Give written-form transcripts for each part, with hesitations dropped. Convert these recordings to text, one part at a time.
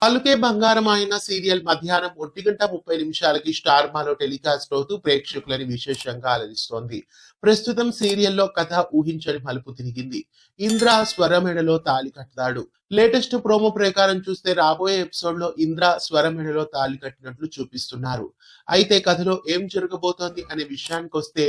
పలుకే బంగారం ఆయన సీరియల్ మధ్యాహ్నం 1:30 స్టార్ మాలో టెలికాస్ట్ అవుతూ ప్రేక్షకులని విశేషంగా అలరిస్తోంది. ప్రస్తుతం సీరియల్లో కథ ఊహించని మలుపు తిరిగింది. ఇంద్ర స్వరమెడలో తాళి కడతాడు. లేటెస్ట్ ప్రోమో ప్రకారం చూస్తే రాబోయే ఎపిసోడ్ లో ఇంద్ర స్వరమెడలో తాళి కట్టినట్లు చూపిస్తున్నారు. అయితే కథలో ఏం జరగబోతోంది అనే విషయానికొస్తే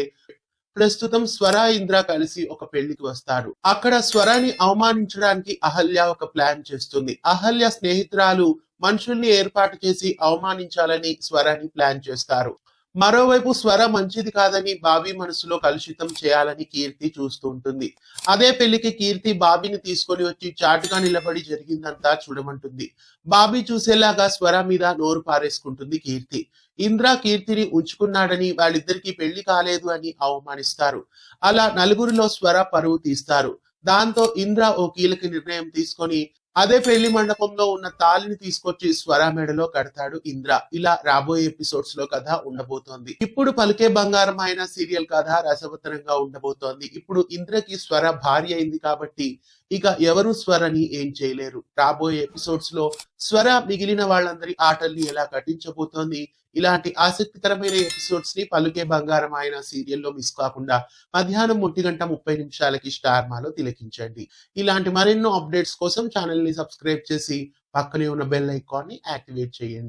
ప్రస్తుతం స్వర ఇంద్ర కలిసి ఒక పెళ్లికి వస్తారు. అక్కడ స్వరాని అవమానించడానికి అహల్య ఒక ప్లాన్ చేస్తుంది. అహల్య స్నేహితురాలు మనుషుల్ని ఏర్పాటు చేసి అవమానించాలని స్వరాని ప్లాన్ చేస్తారు. మరోవైపు స్వర మంచిది కాదని బాబీ మనసులో కలుషితం చేయాలని కీర్తి చూస్తూ ఉంటుంది. అదే పెళ్లికి కీర్తి బాబీని తీసుకొని వచ్చి చాటుగా నిలబడి జరిగిందంతా చూడమంటుంది. బాబీ చూసేలాగా స్వర మీద నోరు పారేసుకుంటుంది కీర్తి. ఇంద్ర కీర్తిని ఉంచుకున్నాడని, వాళ్ళిద్దరికీ పెళ్లి కాలేదు అని అవమానిస్తారు. అలా నలుగురిలో స్వర పరువు తీస్తారు. దాంతో ఇంద్ర ఓ కీలక నిర్ణయం తీసుకొని అదే పెళ్లి మండపంలో ఉన్న తాళిని తీసుకొచ్చి స్వర మెడలో కడతాడు ఇంద్ర. ఇలా రాబోయే ఎపిసోడ్స్ లో కథ ఉండబోతోంది. ఇప్పుడు పలికే బంగారం అయిన సీరియల్ కథ రసవత్తరంగా ఉండబోతోంది. ఇప్పుడు ఇంద్రకి స్వర భార్య అయింది కాబట్టి ఇక ఎవరు స్వరని ఏం చేయలేరు. రాబోయే ఎపిసోడ్స్ లో స్వర మిగిలిన వాళ్ళందరి ఆటల్ని ఎలా కట్టించబోతోంది, ఇలాంటి ఆసక్తికరమైన ఎపిసోడ్స్ ని పలుకే బంగారం ఆయన సీరియల్లో మిస్ కాకుండా మధ్యాహ్నం 1:30 స్టార్ మాలో తిలకించండి. ఇలాంటి మరెన్నో అప్డేట్స్ కోసం ఛానల్ ని సబ్స్క్రైబ్ చేసి పక్కనే ఉన్న బెల్ ఐకాన్ ని యాక్టివేట్ చేయండి.